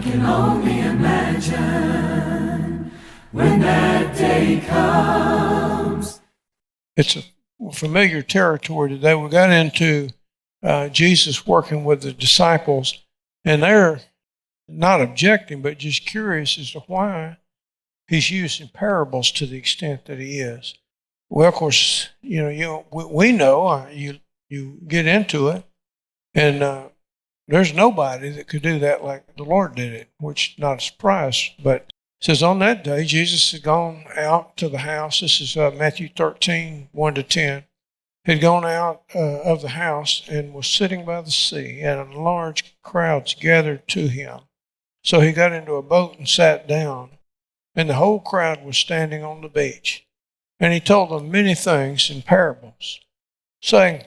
can only imagine when that day comes. It's a familiar territory today. We got into Jesus working with the disciples, and they're not objecting, but just curious as to why he's using parables to the extent that he is. Well, of course, we know you get into it, and there's nobody that could do that like the Lord did it, which is not a surprise. But it says on that day, Jesus had gone out to the house. This is Matthew 13, 1-10. Had gone out of the house and was sitting by the sea, and large crowds gathered to him. So he got into a boat and sat down, and the whole crowd was standing on the beach. And he told them many things in parables, saying,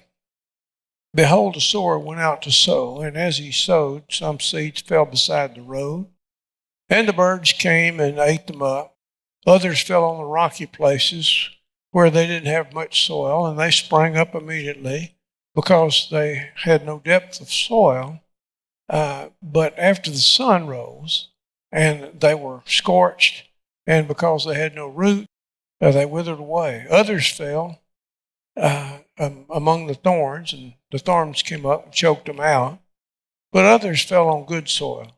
Behold, a sower went out to sow, and as he sowed, some seeds fell beside the road, and the birds came and ate them up. Others fell on the rocky places where they didn't have much soil, and they sprang up immediately because they had no depth of soil. But after the sun rose, and they were scorched, and because they had no root, they withered away. Others fell among the thorns, and the thorns came up and choked them out. But others fell on good soil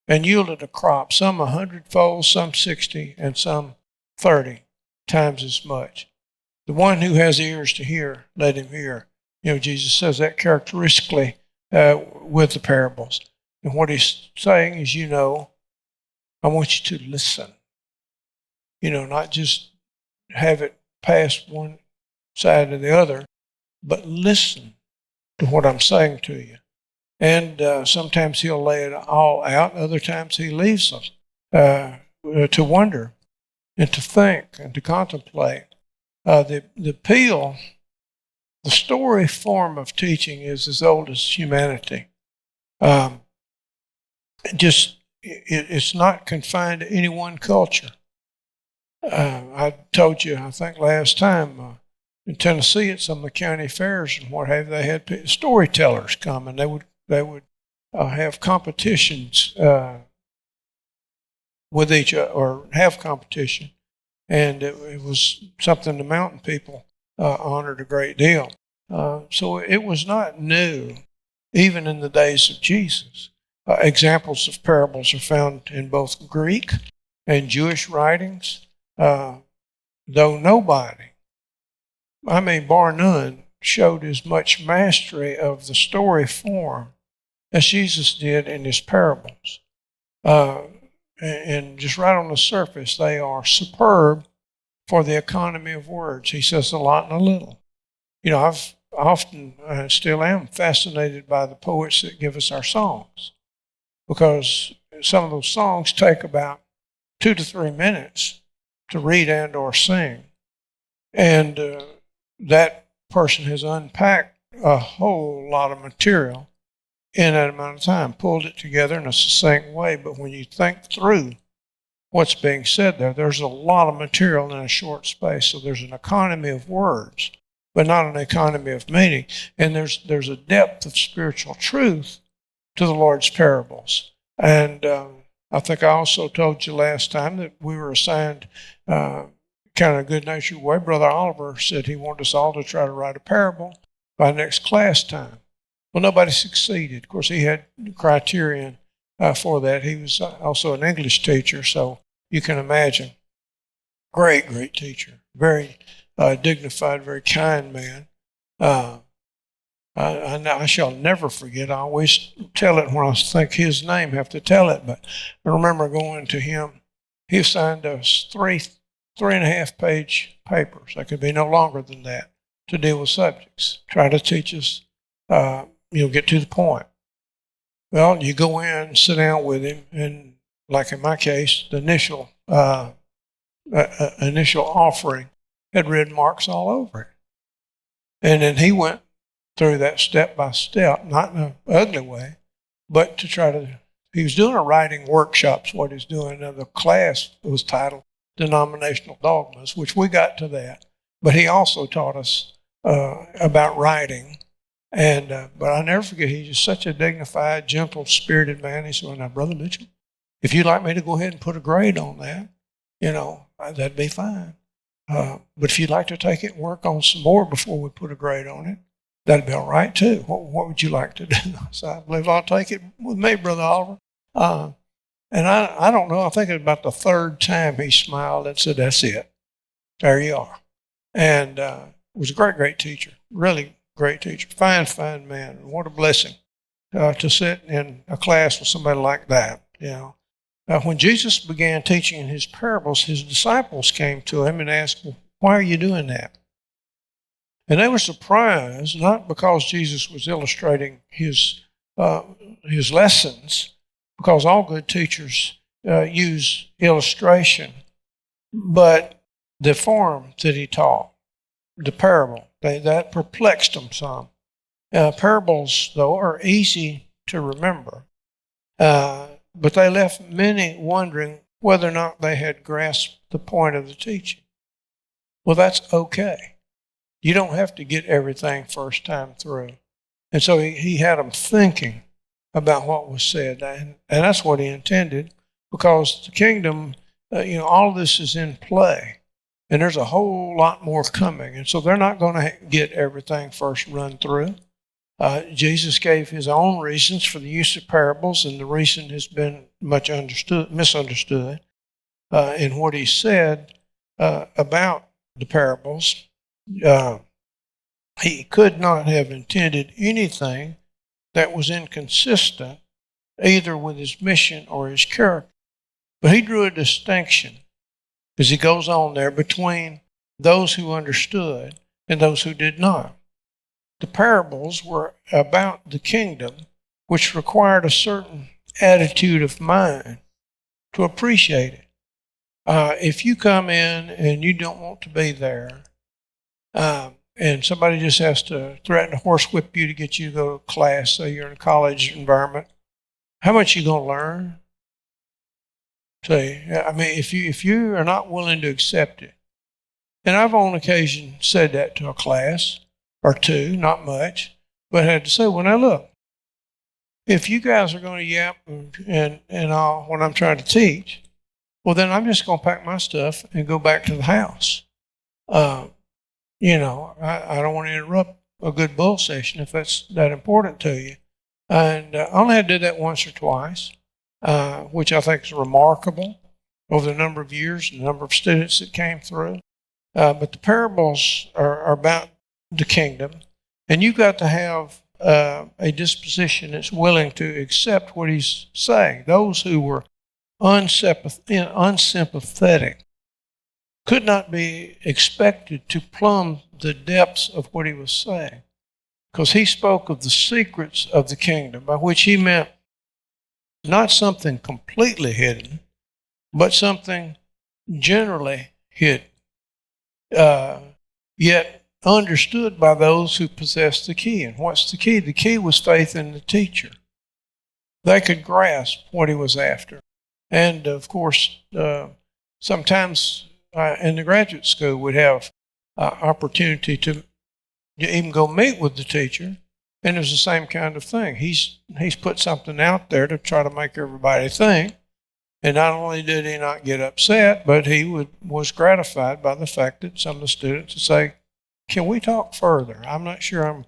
and yielded a crop, some 100-fold, some 60, and some 30 times as much. The one who has ears to hear, let him hear. Jesus says that characteristically with the parables. And what he's saying is, I want you to listen. Not just have it pass one side to the other, but listen to what I'm saying to you. And sometimes he'll lay it all out. Other times he leaves us to wonder and to think and to contemplate. The appeal, the story form of teaching is as old as humanity. It's not confined to any one culture. I told you, I think last time, in Tennessee at some of the county fairs and what have you, they had storytellers come, and they would have competitions with each other, or have competition, and it was something the mountain people honored a great deal. So it was not new, even in the days of Jesus. Examples of parables are found in both Greek and Jewish writings, though nobody, bar none, showed as much mastery of the story form as Jesus did in his parables. And just right on the surface, they are superb for the economy of words. He says a lot and a little. I've often, still am, fascinated by the poets that give us our songs, because some of those songs take about 2 to 3 minutes to read and or sing. And that person has unpacked a whole lot of material in that amount of time, pulled it together in a succinct way. But when you think through what's being said there's a lot of material in a short space. So there's an economy of words, but not an economy of meaning. And there's a depth of spiritual truth to the Lord's parables. And I think I also told you last time that we were assigned kind of a good-natured way. Brother Oliver said he wanted us all to try to write a parable by next class time. Well, nobody succeeded. Of course, he had criterion for that. He was also an English teacher, so you can imagine. Great, great teacher. Very dignified, very kind man. I shall never forget. I always tell it when I think his name, have to tell it. But I remember going to him. He assigned us 3.5 page papers. They could be no longer than that, to deal with subjects. Try to teach us, get to the point. Well, you go in, sit down with him, and like in my case, the initial offering had red marks all over it. And then he went through that step by step, not in an ugly way, but to try to, he was doing a writing workshops, what he's doing. And the class was titled Denominational Dogmas, which we got to that. But he also taught us about writing. And but I never forget, he's just such a dignified, gentle-spirited man. He said, "Well, now, Brother Mitchell, If you'd like me to go ahead and put a grade on that, that'd be fine. But if you'd like to take it and work on some more before we put a grade on it, that'd be all right too. What would you like to do? So I believe I'll take it with me, Brother Oliver. And I don't know, I think it was about the third time he smiled and said, that's it. There you are. And was a great, great teacher. Really great teacher. Fine, fine man. What a blessing to sit in a class with somebody like that. When Jesus began teaching in his parables, his disciples came to him and asked, well, why are you doing that? And they were surprised, not because Jesus was illustrating his lessons, because all good teachers use illustration, but the form that he taught, the parable, that perplexed them some. Parables, though, are easy to remember, but they left many wondering whether or not they had grasped the point of the teaching. Well, that's okay. You don't have to get everything first time through. And so he had them thinking about what was said, and that's what he intended, because the kingdom, all of this is in play, and there's a whole lot more coming, and so they're not going to get everything first run through. Jesus gave his own reasons for the use of parables, and the reason has been much misunderstood in what he said about the parables. He could not have intended anything that was inconsistent either with his mission or his character. But he drew a distinction, as he goes on there, between those who understood and those who did not. The parables were about the kingdom, which required a certain attitude of mind to appreciate it. If you come in and you don't want to be there, and somebody just has to threaten to horsewhip you to get you to go to class, say you're in a college environment, how much are you going to learn? See, if you are not willing to accept it, and I've on occasion said that to a class or two, not much, but I had to say, well, now look, if you guys are going to yap and all when I'm trying to teach, well, then I'm just going to pack my stuff and go back to the house. I don't want to interrupt a good bull session if that's that important to you. And I only had to do that once or twice, which I think is remarkable over the number of years and the number of students that came through. But the parables are about the kingdom, and you've got to have a disposition that's willing to accept what he's saying. Those who were unsympathetic could not be expected to plumb the depths of what he was saying, because he spoke of the secrets of the kingdom, by which he meant not something completely hidden, but something generally hidden, yet understood by those who possessed the key. And what's the key? The key was faith in the teacher. They could grasp what he was after. And of course, sometimes in the graduate school, we'd have opportunity to even go meet with the teacher, and it was the same kind of thing. He's put something out there to try to make everybody think, and not only did he not get upset, but he was gratified by the fact that some of the students would say, "Can we talk further? I'm not sure I'm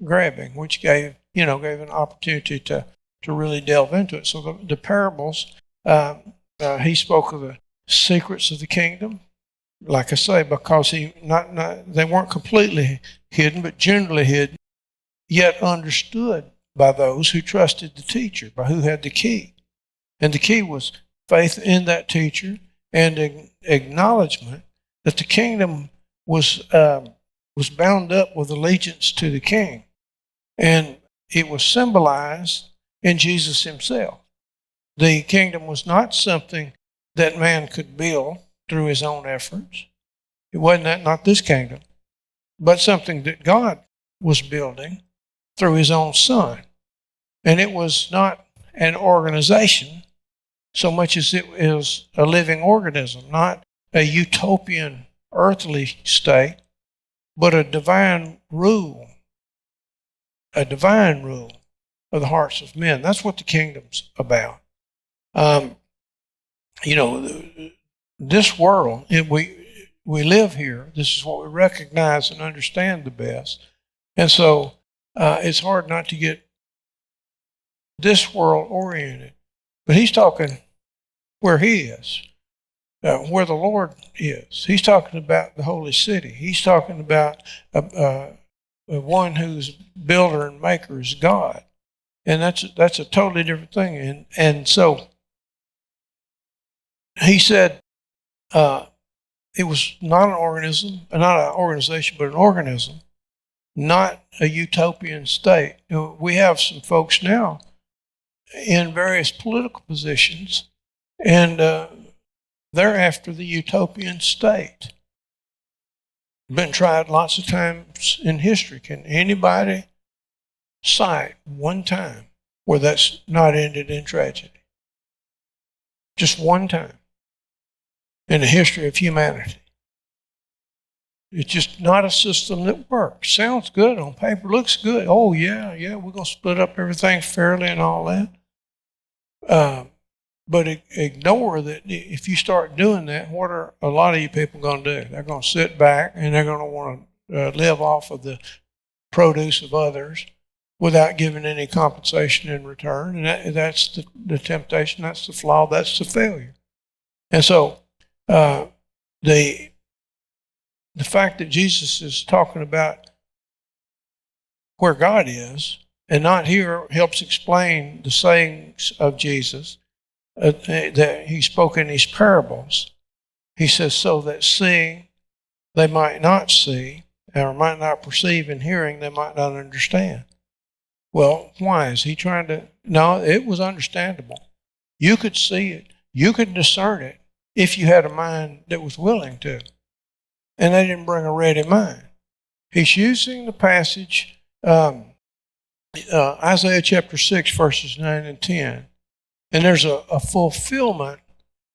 grabbing," which gave an opportunity to really delve into it. So the parables, he spoke of the secrets of the kingdom. Like I say, because they weren't completely hidden, but generally hidden, yet understood by those who trusted the teacher, by who had the key. And the key was faith in that teacher and acknowledgement that the kingdom was bound up with allegiance to the king. And it was symbolized in Jesus himself. The kingdom was not something that man could build through his own efforts. It wasn't not this kingdom, but something that God was building through his own Son. And it was not an organization so much as it is a living organism, not a utopian earthly state, but a divine rule of the hearts of men. That's what the kingdom's about. this world, we live here. This is what we recognize and understand the best. And so it's hard not to get this world oriented. But he's talking where he is, where the Lord is. He's talking about the holy city. He's talking about one whose builder and maker is God. And that's a totally different thing. And so he said it was not an organism, not an organization, but an organism, not a utopian state. We have some folks now in various political positions, and they're after the utopian state. Been tried lots of times in history. Can anybody cite one time where that's not ended in tragedy? Just one time in the history of humanity. It's just not a system that works. Sounds good on paper, looks good. Oh, yeah, we're going to split up everything fairly and all that. But ignore that if you start doing that, what are a lot of you people going to do? They're going to sit back and they're going to want to live off of the produce of others without giving any compensation in return. And that's the temptation, that's the flaw, that's the failure. And so the fact that Jesus is talking about where God is and not here helps explain the sayings of Jesus that he spoke in these parables. He says, so that seeing they might not see, or might not perceive, and hearing they might not understand. Well, why? Is he trying to? No, it was understandable. You could see it. You could discern it if you had a mind that was willing to. And they didn't bring a ready mind. He's using the passage, Isaiah chapter 6, verses 9 and 10. And there's a fulfillment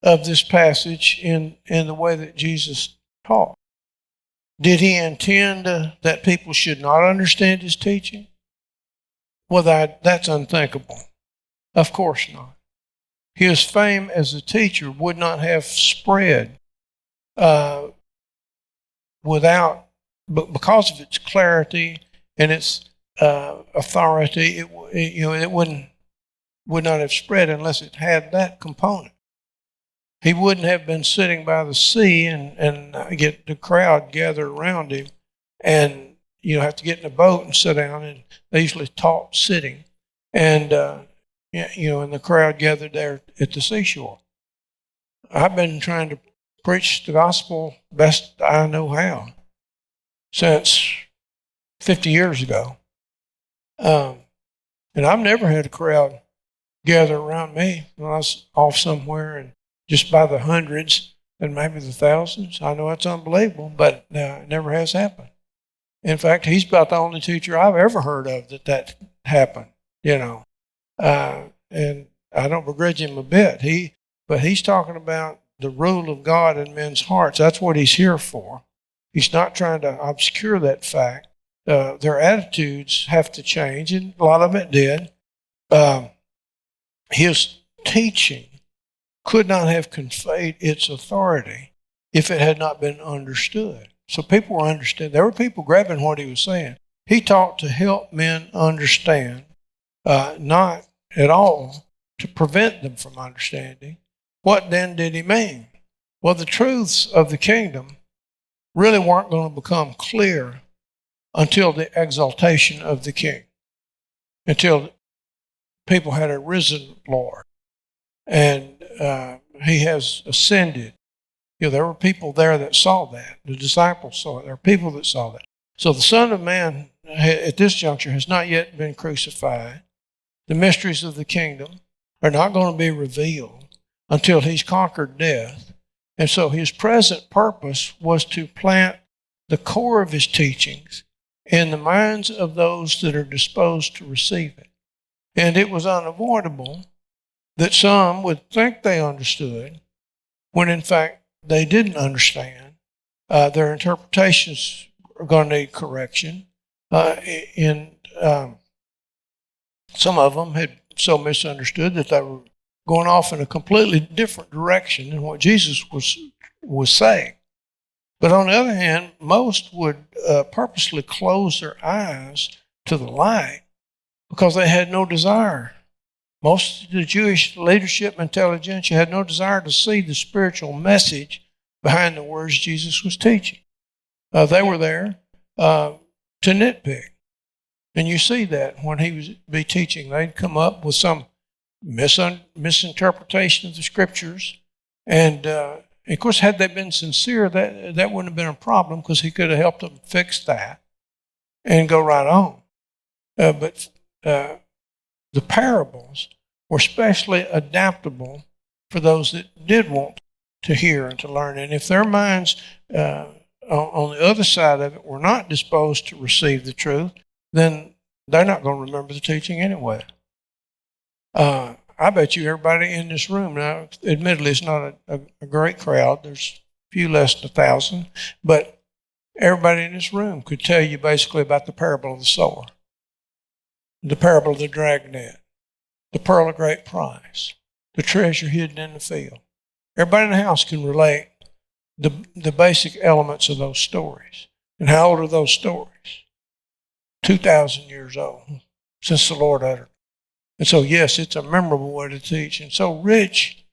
of this passage in the way that Jesus taught. Did he intend that people should not understand his teaching? Well, that's unthinkable. Of course not. His fame as a teacher would not have spread but because of its clarity and its authority, it would not have spread unless it had that component. He wouldn't have been sitting by the sea and get the crowd gathered around him and have to get in a boat and sit down, and they usually taught sitting, and and the crowd gathered there at the seashore. I've been trying to preach the gospel best I know how since 50 years ago. And I've never had a crowd gather around me when I was off somewhere and just by the hundreds and maybe the thousands. I know it's unbelievable, but it never has happened. In fact, he's about the only teacher I've ever heard of that happened, and I don't begrudge him a bit. But he's talking about the rule of God in men's hearts. That's what he's here for. He's not trying to obscure that fact. Their attitudes have to change, and a lot of it did. His teaching could not have conveyed its authority if it had not been understood. So people were understanding. There were people grabbing what he was saying. He taught to help men understand, not at all to prevent them from understanding. What then did he mean? Well, the truths of the kingdom really weren't going to become clear until the exaltation of the king, until people had a risen Lord and he has ascended. There were people there that saw that. The disciples saw it. There are people that saw that. So the Son of Man at this juncture has not yet been crucified. The mysteries of the kingdom are not going to be revealed until he's conquered death. And so his present purpose was to plant the core of his teachings in the minds of those that are disposed to receive it. And it was unavoidable that some would think they understood when in fact they didn't understand. Their interpretations are going to need correction. Some of them had so misunderstood that they were going off in a completely different direction than what Jesus was saying. But on the other hand, most would purposely close their eyes to the light because they had no desire. Most of the Jewish leadership and intelligentsia had no desire to see the spiritual message behind the words Jesus was teaching. They were there to nitpick. And you see that when he would be teaching, they'd come up with some misinterpretation of the scriptures. And of course, had they been sincere, that wouldn't have been a problem because he could have helped them fix that and go right on. But the parables were especially adaptable for those that did want to hear and to learn. And if their minds on the other side of it were not disposed to receive the truth, then they're not going to remember the teaching anyway. I bet you everybody in this room, now admittedly it's not a great crowd, there's a few less than 1,000, but everybody in this room could tell you basically about the parable of the sower, the parable of the dragnet, the pearl of great price, the treasure hidden in the field. Everybody in the house can relate the basic elements of those stories. And how old are those stories? 2,000 years old, since the Lord uttered. And so, yes, it's a memorable way to teach. And so rich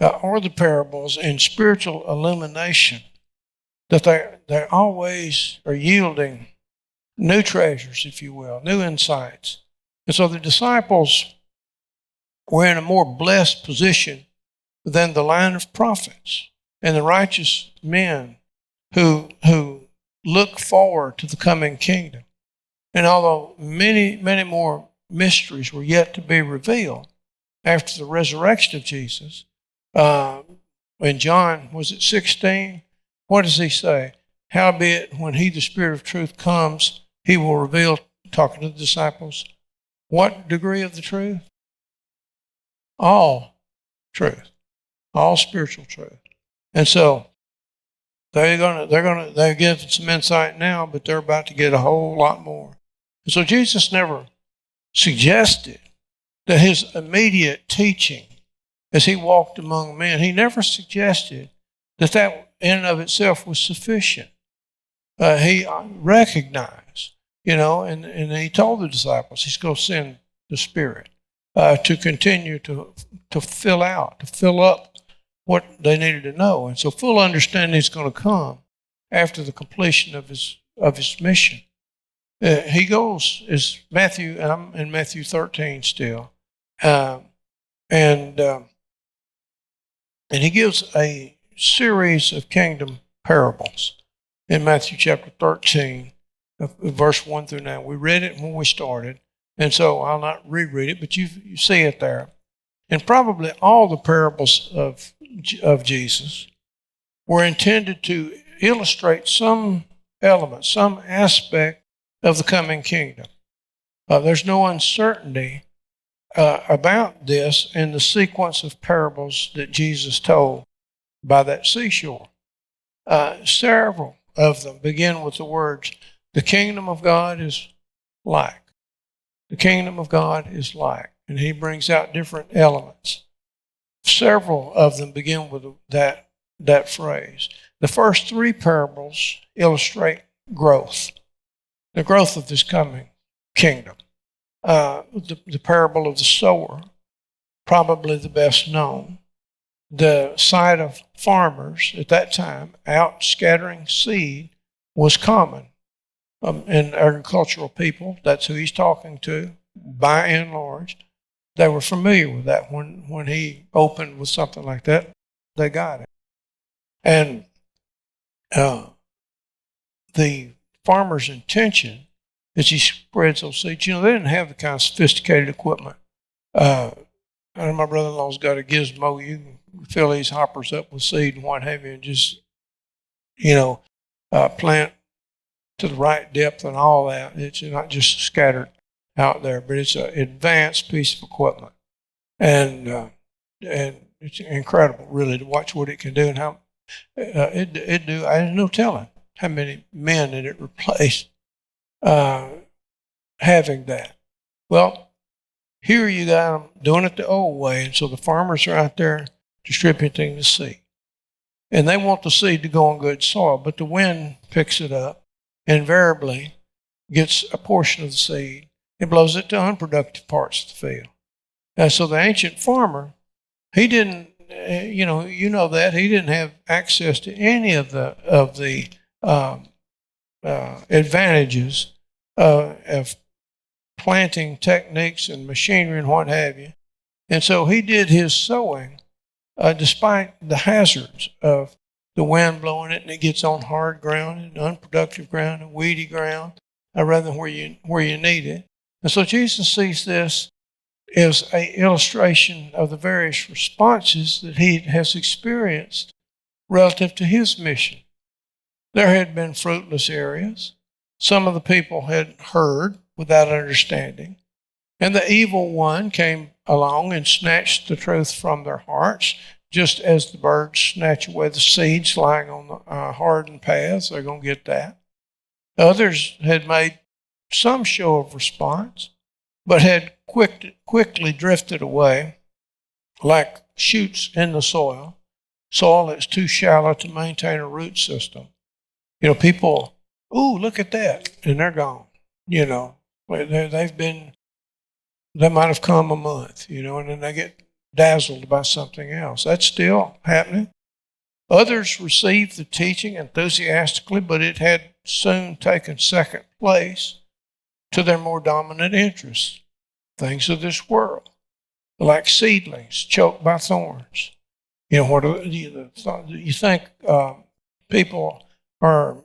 are the parables in spiritual illumination that they always are yielding new treasures, if you will, new insights. And so the disciples were in a more blessed position than the line of prophets and the righteous men who look forward to the coming kingdom. And although many, many more mysteries were yet to be revealed after the resurrection of Jesus, in John, was it 16? What does he say? Howbeit, when he, the Spirit of truth, comes, he will reveal, talking to the disciples, what degree of the truth? All truth, all spiritual truth. And so they're getting some insight now, but they're about to get a whole lot more. And so Jesus never suggested that his immediate teaching as he walked among men, he never suggested that in and of itself was sufficient. He recognized, and he told the disciples he's going to send the Spirit to continue to fill up what they needed to know. And so full understanding is going to come after the completion of his mission. He goes, is Matthew, and I'm in Matthew 13 still, and he gives a series of kingdom parables in Matthew chapter 13, verse 1 through 9. We read it when we started, and so I'll not reread it, but you see it there. And probably all the parables of Jesus were intended to illustrate some element, some aspect of the coming kingdom. There's no uncertainty about this in the sequence of parables that Jesus told by that seashore. Several of them begin with the words, the kingdom of God is like. The kingdom of God is like. And he brings out different elements. Several of them begin with that phrase. The first three parables illustrate growth, the growth of this coming kingdom. The parable of the sower, probably the best known. The sight of farmers at that time out scattering seed was common in agricultural people. That's who he's talking to, by and large. They were familiar with that. When he opened with something like that, they got it. And the farmer's intention as he spreads those seeds, they didn't have the kind of sophisticated equipment. I know my brother-in-law's got a gizmo. You can fill these hoppers up with seed and what have you, and just, plant to the right depth and all that. It's not just scattered out there, but it's an advanced piece of equipment. And it's incredible, really, to watch what it can do and how it do. I have no telling how many men that it replaced having that. Well, Here you got them doing it the old way, and so the farmers are out there distributing the seed. And they want the seed to go on good soil, but the wind picks it up, invariably gets a portion of the seed and blows it to unproductive parts of the field. And so the ancient farmer, he didn't, you know that he didn't have access to any of the advantages of planting techniques and machinery and what have you. And so he did his sowing despite the hazards of the wind blowing it, and it gets on hard ground and unproductive ground and weedy ground, rather than where you need it. And so Jesus sees this as an illustration of the various responses that he has experienced relative to his mission. There had been fruitless areas. Some of the people had heard without understanding. And the evil one came along and snatched the truth from their hearts, just as the birds snatch away the seeds lying on the hardened paths. They're going to get that. Others had made some show of response, but had quickly drifted away like shoots in the soil that's too shallow to maintain a root system. People, ooh, look at that, and they're gone. They might have come a month, and then they get dazzled by something else. That's still happening. Others received the teaching enthusiastically, but it had soon taken second place to their more dominant interests, things of this world, like seedlings choked by thorns. What do you think? People are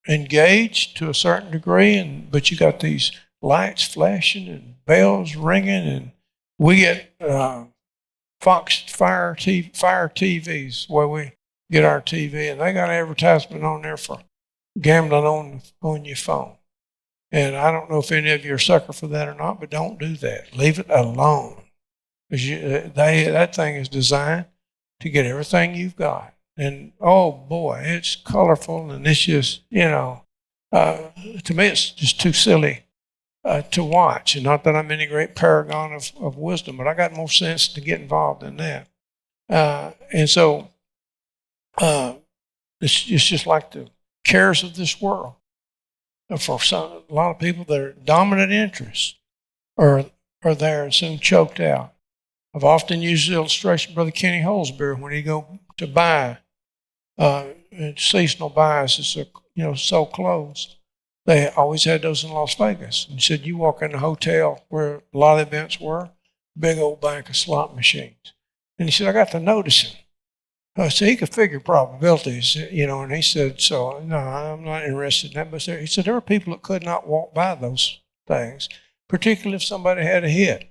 engaged to a certain degree, but you got these lights flashing and bells ringing, and we get Fox Fire TVs where we get our TV, and they got an advertisement on there for gambling on your phone. And I don't know if any of you are sucker for that or not, but don't do that. Leave it alone. Because that thing is designed to get everything you've got. And, oh, boy, it's colorful, and it's just, to me, it's just too silly to watch. And not that I'm any great paragon of wisdom, but I got more sense to get involved in that. And so it's just like the cares of this world. For a lot of people, their dominant interests are there and soon choked out. I've often used the illustration of Brother Kenny Holsbury when he go to buy seasonal buys is so close. They always had those in Las Vegas. And he said, you walk in a hotel where a lot of the events were, big old bank of slot machines. And he said, I got to noticing. So he could figure probabilities, and he said, so, no, I'm not interested in that. But he said, there were people that could not walk by those things, particularly if somebody had a hit.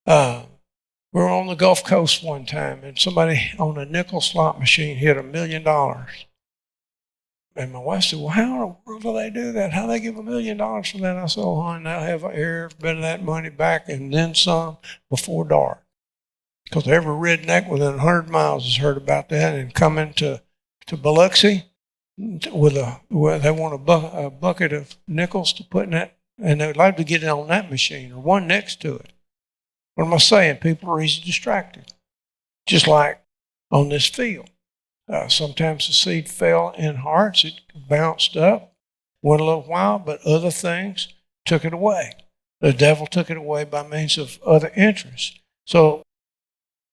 We were on the Gulf Coast one time, and somebody on a nickel slot machine hit $1 million. And my wife said, well, how in the world do they do that? How do they give $1 million for that? I said, oh, honey, they'll have every bit of that money back and then some before dark. Because every redneck within 100 miles has heard about that and coming to Biloxi where they want a bucket of nickels to put in that, and they would like to get it on that machine or one next to it. What am I saying? People are easily distracted. Just like on this field. Sometimes the seed fell in hearts, it bounced up, went a little while, but other things took it away. The devil took it away by means of other interests. So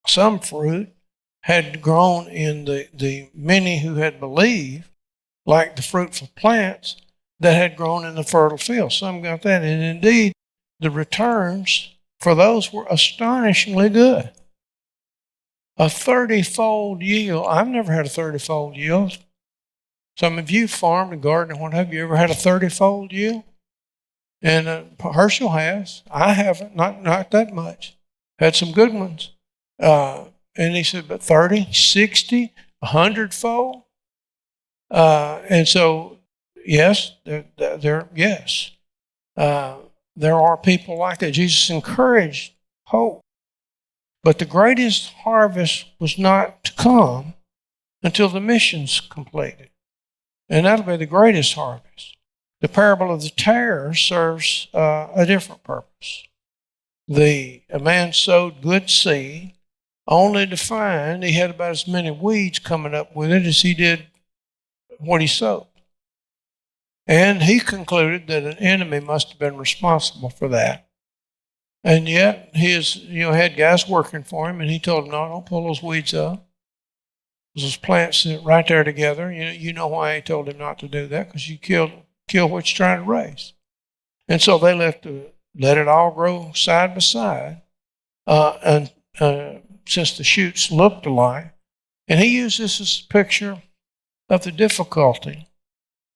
some fruit had grown in the many who had believed, like the fruitful plants that had grown in the fertile field. Some got that, and indeed the returns for those were astonishingly good. A 30-fold yield. I've never had a 30-fold yield. Some of you farmed and gardened and what have you ever had a 30-fold yield? And Herschel has. I haven't, not that much. Had some good ones. And he said, but 30, 60, 100-fold? And so, yes, yes. There are people like that. Jesus encouraged hope. But the greatest harvest was not to come until the mission's completed. And that'll be the greatest harvest. The parable of the tares serves a different purpose. a man sowed good seed, only to find he had about as many weeds coming up with it as he did what he sowed. And he concluded that an enemy must have been responsible for that. And yet he had guys working for him, and he told them, no, don't pull those weeds up. Those plants sit right there together. You know why he told him not to do that? Because you kill what you're trying to raise. And so they let it all grow side by side, and since the shoots looked alike. And he used this as a picture of the difficulty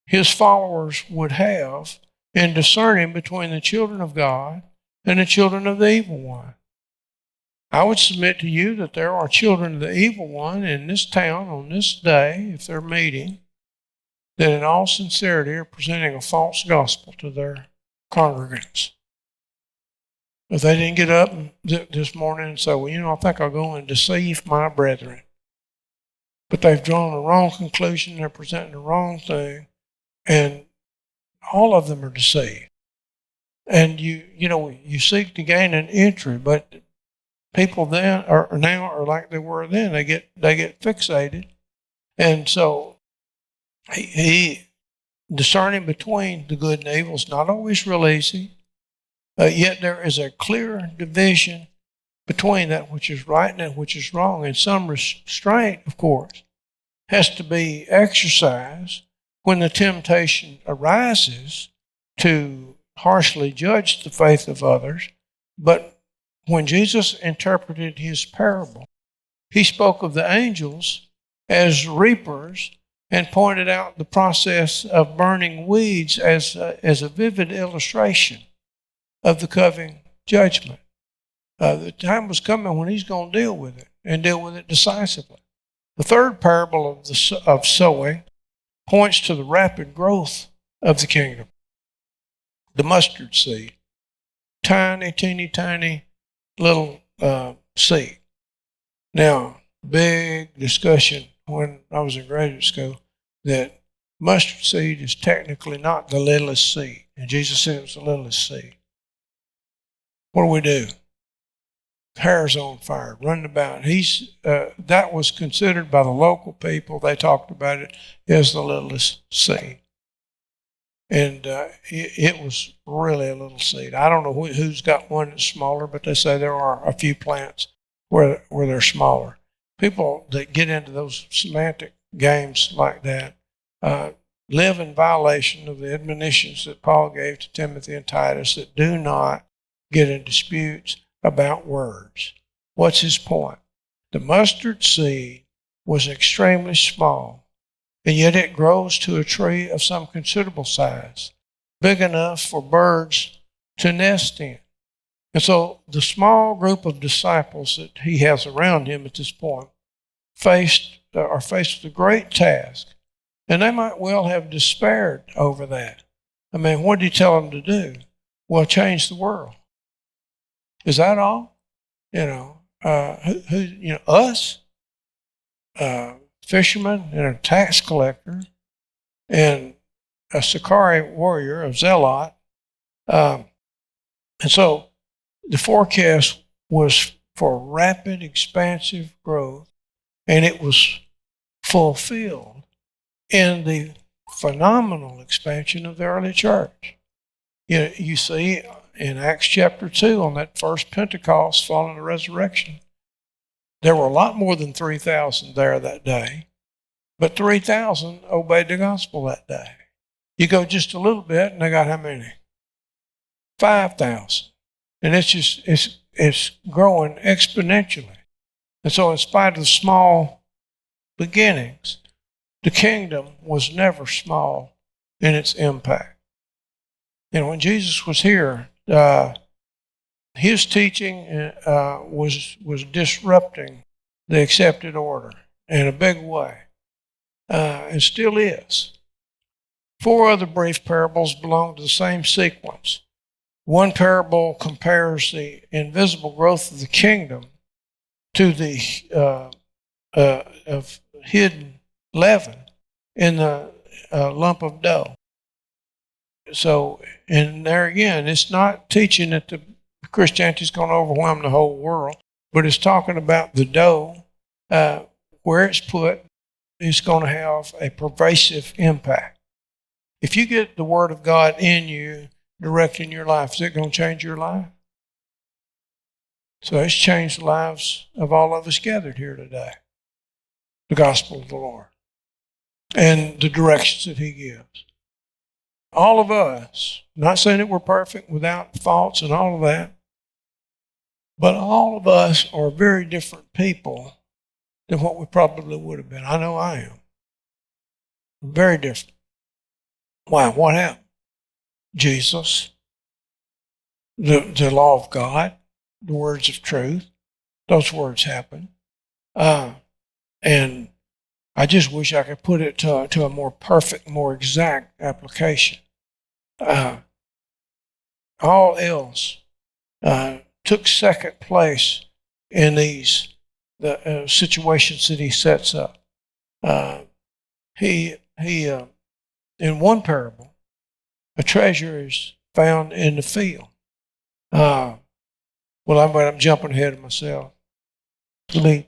his followers would have in discerning between the children of God and the children of the evil one. I would submit to you that there are children of the evil one in this town on this day, if they're meeting, that in all sincerity are presenting a false gospel to their congregants. If they didn't get up this morning and say, well, I think I'll go and deceive my brethren. But they've drawn the wrong conclusion, they're presenting the wrong thing, and all of them are deceived. And you seek to gain an entry, but people then now are like they were then. They get fixated. And so he discerning between the good and evil is not always real easy. Yet there is a clear division between that which is right and that which is wrong. And some restraint, of course, has to be exercised when the temptation arises to harshly judge the faith of others. But when Jesus interpreted his parable, he spoke of the angels as reapers and pointed out the process of burning weeds as a vivid illustration of the coming judgment. The time was coming when he's going to deal with it and deal with it decisively. The third parable of sowing points to the rapid growth of the kingdom. The mustard seed, tiny, teeny, tiny little seed. Now, big discussion when I was in graduate school that mustard seed is technically not the littlest seed. And Jesus said it was the littlest seed. What do we do? Hair's on fire, running about. That was considered by the local people. They talked about it as the littlest seed. And it was really a little seed. I don't know who's got one that's smaller, but they say there are a few plants where they're smaller. People that get into those semantic games like that live in violation of the admonitions that Paul gave to Timothy and Titus that do not get in disputes about words. What's his point? The mustard seed was extremely small, and yet it grows to a tree of some considerable size, big enough for birds to nest in. And so the small group of disciples that he has around him at this point are faced with a great task, and they might well have despaired over that. I mean, what did he tell them to do? Well, change the world. Is that all? Us, fishermen and a tax collector and a Sakari warrior, a zealot. And so the forecast was for rapid, expansive growth, and it was fulfilled in the phenomenal expansion of the early church. You see in Acts chapter 2, on that first Pentecost following the resurrection, there were a lot more than 3,000 there that day, but 3,000 obeyed the gospel that day. You go just a little bit, and they got how many? 5,000. And it's growing exponentially. And so in spite of the small beginnings, the kingdom was never small in its impact. And when Jesus was here, his teaching was disrupting the accepted order in a big way, and still is. 4 other brief parables belong to the same sequence. One parable compares the invisible growth of the kingdom to the of hidden leaven in the lump of dough. So, and there again, it's not teaching that the Christianity is going to overwhelm the whole world, but it's talking about the dough, where it's put, is going to have a pervasive impact. If you get the Word of God in you, directing your life, is it going to change your life? So it's changed the lives of all of us gathered here today. The gospel of the Lord and the directions that He gives. All of us, not saying that we're perfect without faults and all of that, but all of us are very different people than what we probably would have been. I know I am. Very different. Why? What happened? Jesus, the law of God, the words of truth, those words happen. And I just wish I could put it to a more perfect, more exact application. All else took second place in these situations that He sets up. He in one parable, a treasure is found in the field. Well, I'm jumping ahead of myself. The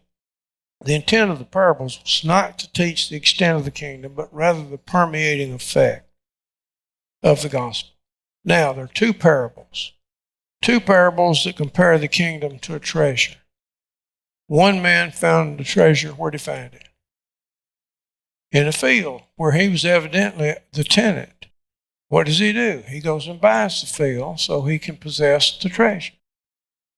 intent of the parables was not to teach the extent of the kingdom, but rather the permeating effect of the gospel. Now, there are two parables that compare the kingdom to a treasure. One man found the treasure. Where did he find it? In a field, where he was evidently the tenant. What does he do? He goes and buys the field so he can possess the treasure.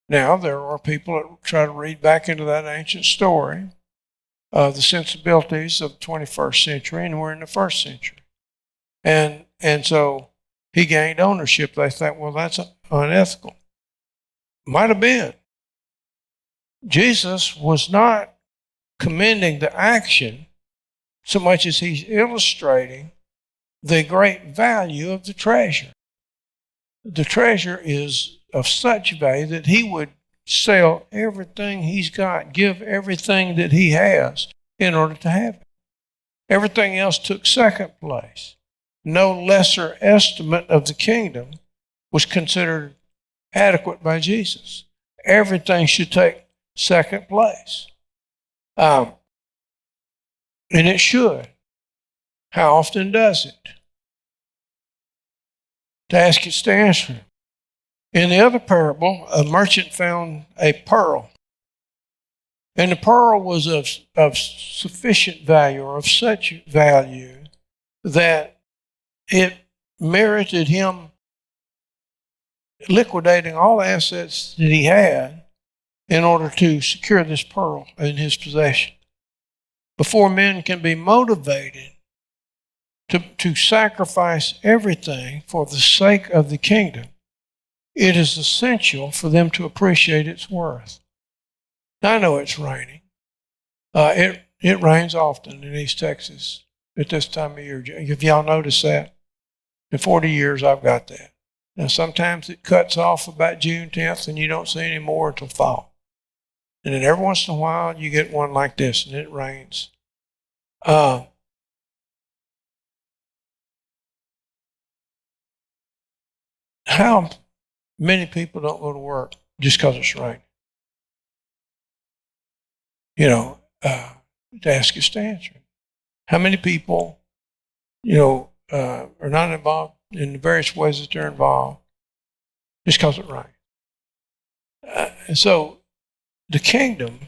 Now, there are people that try to read back into that ancient story the sensibilities of the 21st century, and we're in the first century. And so he gained ownership. They think, well, that's unethical. Might have been. Jesus was not commending the action so much as He's illustrating the great value of the treasure. The treasure is of such value that He would sell everything He's got, give everything that He has in order to have it. Everything else took second place. No lesser estimate of the kingdom was considered adequate by Jesus. Everything should take second place. And it should. How often does it? Task is to answer. In the other parable, a merchant found a pearl. And the pearl was of sufficient value, or of such value, that it merited him liquidating all the assets that he had in order to secure this pearl in his possession. Before men can be motivated to sacrifice everything for the sake of the kingdom, it is essential for them to appreciate its worth. Now, I know it's raining. It rains often in East Texas at this time of year. Have y'all noticed that? In 40 years, I've got that. Now, sometimes it cuts off about June 10th and you don't see any more until fall. And then every once in a while, you get one like this and it rains. How many people don't go to work just because it's raining? Task is to answer. How many people, are not involved in the various ways that they're involved just because it rains? And so the kingdom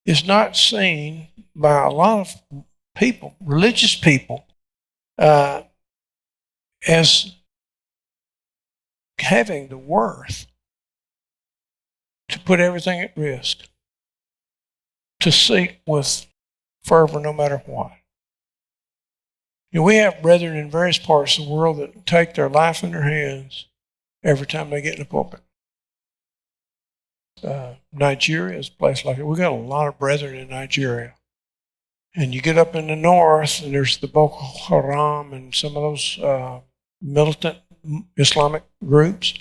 is not seen by a lot of people, religious people, as having the worth to put everything at risk, to seek with fervor no matter what. We have brethren in various parts of the world that take their life in their hands every time they get in the pulpit. Nigeria is a place like it. We've got a lot of brethren in Nigeria. And you get up in the north, and there's the Boko Haram and some of those militant Islamic groups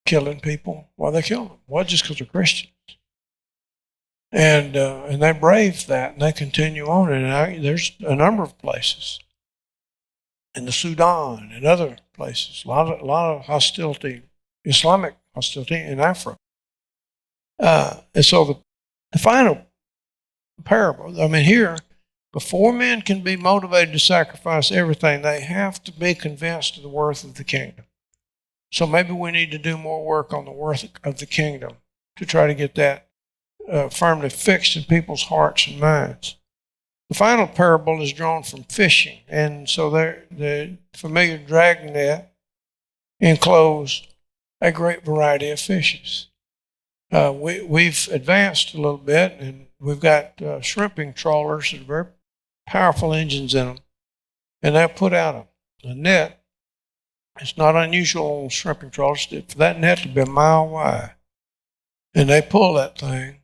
killing people. Why they kill them? Well, just because they're Christians. And they brave that, and they continue on. And there's a number of places in the Sudan and other places, a lot of hostility, Islamic hostility in Africa. And so the final parable, I mean, here, before men can be motivated to sacrifice everything, they have to be convinced of the worth of the kingdom. So maybe we need to do more work on the worth of the kingdom to try to get that firmly fixed in people's hearts and minds. The final parable is drawn from fishing, and so the familiar dragnet enclosed a great variety of fishes. We've advanced a little bit, and we've got shrimping trawlers that are very powerful engines in them, and they'll put out a net. It's not unusual on shrimping trawlers for that net to be a mile wide, and they pull that thing,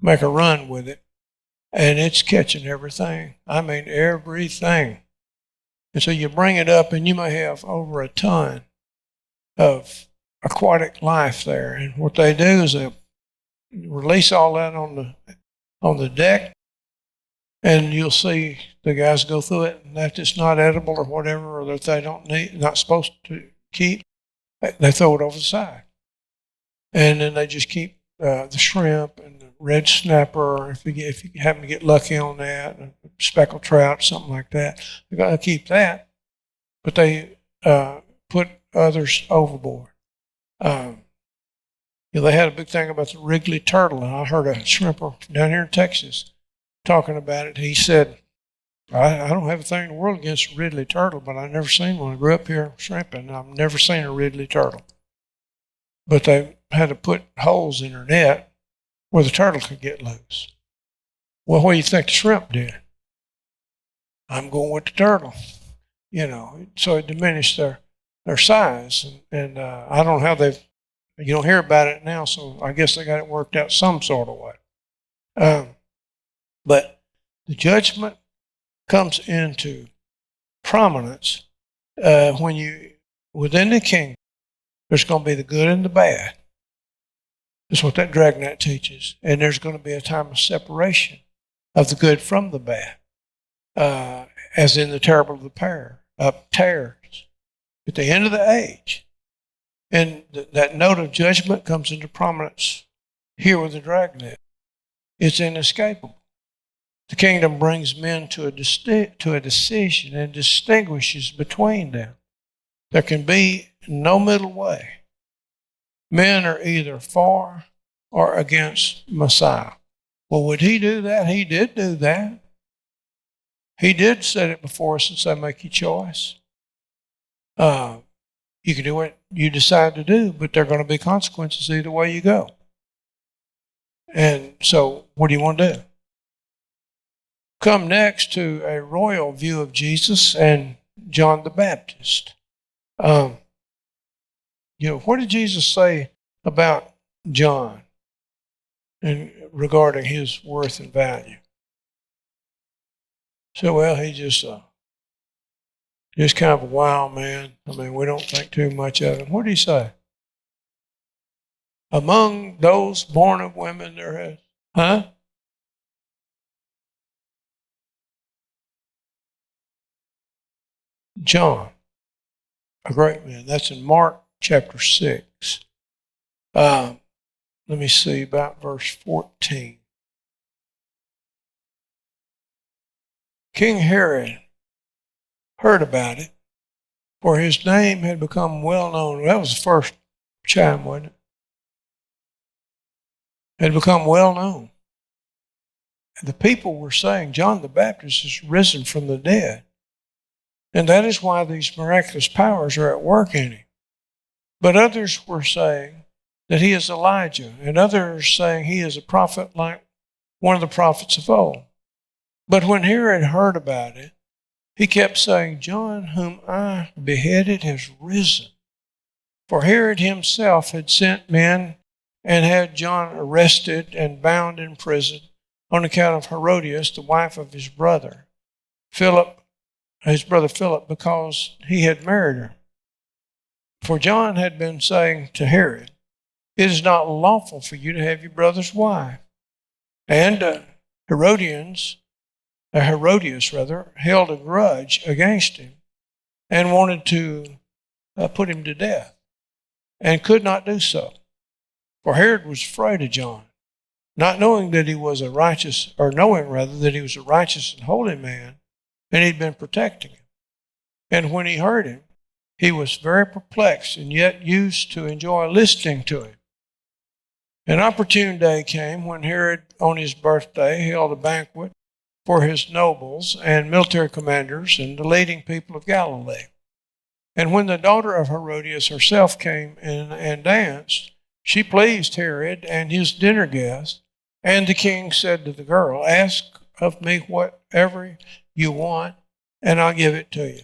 make a run with it, and it's catching everything. I mean, everything. And so you bring it up, and you may have over a ton of aquatic life there. And what they do is they release all that on the deck, and you'll see the guys go through it, and if it's not edible or whatever, or that they not supposed to keep, they throw it over the side. And then they just keep the shrimp and the red snapper, if you happen to get lucky on that, a speckled trout, something like that. They got to keep that, but they put others overboard. They had a big thing about the Wrigley turtle, and I heard a shrimper down here in Texas talking about it. He said, I don't have a thing in the world against a Ridley turtle, but I've never seen one. I grew up here shrimping, and I've never seen a Ridley turtle. But they had to put holes in her net where the turtle could get loose. Well, what do you think the shrimp did? I'm going with the turtle. So it diminished their size. And I don't know how you don't hear about it now, so I guess they got it worked out some sort of way. But the judgment comes into prominence when within the kingdom, there's going to be the good and the bad. That's what that dragnet teaches. And there's going to be a time of separation of the good from the bad, as in the terrible of the tares at the end of the age. And that note of judgment comes into prominence here with the dragnet. It's inescapable. The kingdom brings men to a decision and distinguishes between them. There can be no middle way. Men are either for or against Messiah. Well, would he do that? He did do that. He did set it before us and say, make your choice. You can do what you decide to do, but there are going to be consequences either way you go. And so, what do you want to do? Come next to a royal view of Jesus and John the Baptist. What did Jesus say about John and regarding his worth and value? So, well, he just kind of a wild man. I mean, we don't think too much of him. What did he say? Among those born of women, there has, John, a great man. That's in Mark chapter 6. Let me see, about verse 14. King Herod heard about it, for his name had become well known. That was the first chime, wasn't it? Had become well known. And the people were saying, John the Baptist is risen from the dead. And that is why these miraculous powers are at work in him. But others were saying that he is Elijah, and others saying he is a prophet like one of the prophets of old. But when Herod heard about it, he kept saying, John, whom I beheaded, has risen. For Herod himself had sent men and had John arrested and bound in prison on account of Herodias, the wife of his brother Philip, because he had married her. For John had been saying to Herod, it is not lawful for you to have your brother's wife. And Herodias held a grudge against him and wanted to put him to death and could not do so For Herod was afraid of John, not knowing that he was a righteous, or knowing rather that he was a righteous and holy man, and he'd been protecting him. And when he heard him, he was very perplexed and yet used to enjoy listening to him. An opportune day came when Herod, on his birthday, held a banquet for his nobles and military commanders and the leading people of Galilee. And when the daughter of Herodias herself came in and danced, she pleased Herod and his dinner guests. And the king said to the girl, "Ask of me whatever you want, and I'll give it to you."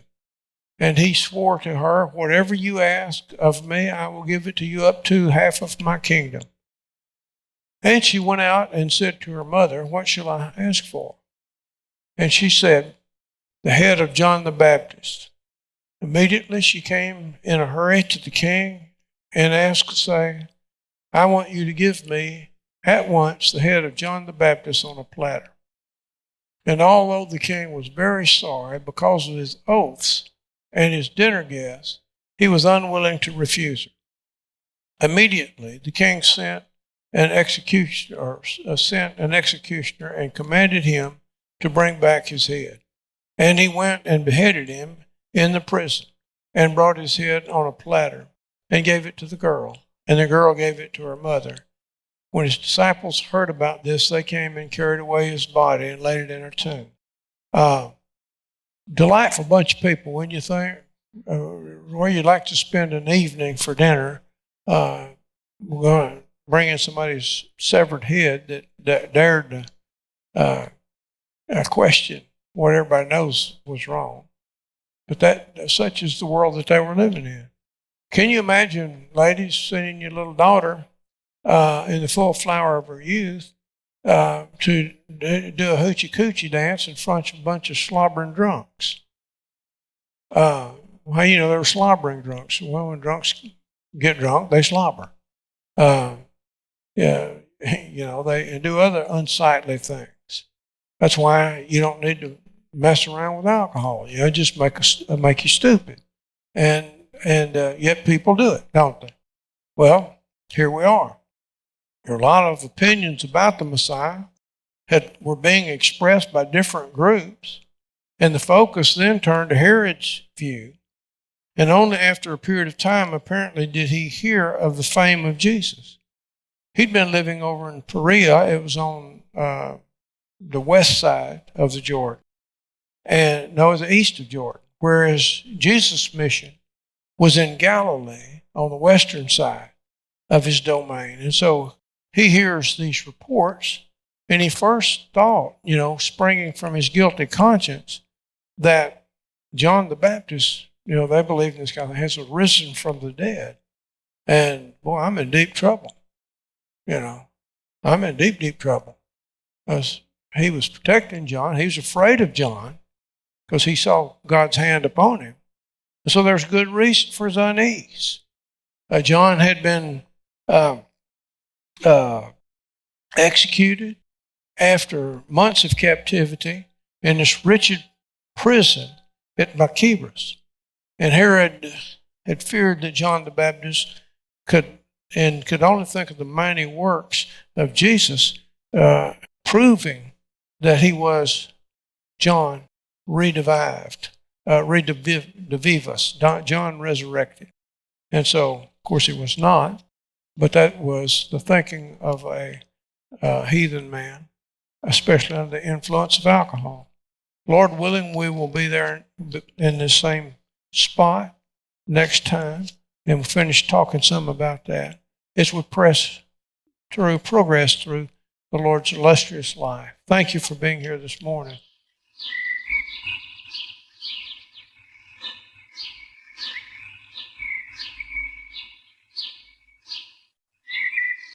And he swore to her, "Whatever you ask of me, I will give it to you, up to half of my kingdom." And she went out and said to her mother, "What shall I ask for?" And she said, "The head of John the Baptist." Immediately she came in a hurry to the king and asked, saying, "I want you to give me at once the head of John the Baptist on a platter." And although the king was very sorry because of his oaths and his dinner guests, he was unwilling to refuse her. Immediately the king sent an executioner and commanded him to bring back his head. And he went and beheaded him in the prison, and brought his head on a platter, and gave it to the girl. And the girl gave it to her mother. When his disciples heard about this, they came and carried away his body and laid it in her tomb. Delightful bunch of people, wouldn't you think? Where you'd like to spend an evening for dinner, we're going to bring in somebody's severed head that dared to question what everybody knows was wrong. But such is the world that they were living in. Can you imagine, ladies, seeing your little daughter in the full flower of her youth to do a hoochie coochie dance in front of a bunch of slobbering drunks? Well, they were slobbering drunks. Well, when drunks get drunk, they slobber. They do other unsightly things. That's why you don't need to mess around with alcohol. Just make you stupid. And yet people do it, don't they? Well, here we are. There are a lot of opinions about the Messiah were being expressed by different groups, and the focus then turned to Herod's view. And only after a period of time, apparently, did he hear of the fame of Jesus. He'd been living over in Perea. It was on the west side of the Jordan. The east of Jordan. Whereas Jesus' mission was in Galilee on the western side of his domain. And so he hears these reports, and he first thought, springing from his guilty conscience, that John the Baptist, they believe this guy has arisen from the dead. And boy, I'm in deep trouble. I'm in deep, deep trouble. Because he was protecting John. He was afraid of John because he saw God's hand upon him. And so there's good reason for his unease. John had been executed after months of captivity in this wretched prison at Paperless. And Herod had feared that John the Baptist could only think of the mighty works of Jesus, proving that he was John redivivus, John resurrected. And so, of course, he was not, but that was the thinking of a heathen man, especially under the influence of alcohol. Lord willing, we will be there in this same spot next time, and we'll finish talking some about that as we progress through the Lord's illustrious life. Thank you for being here this morning.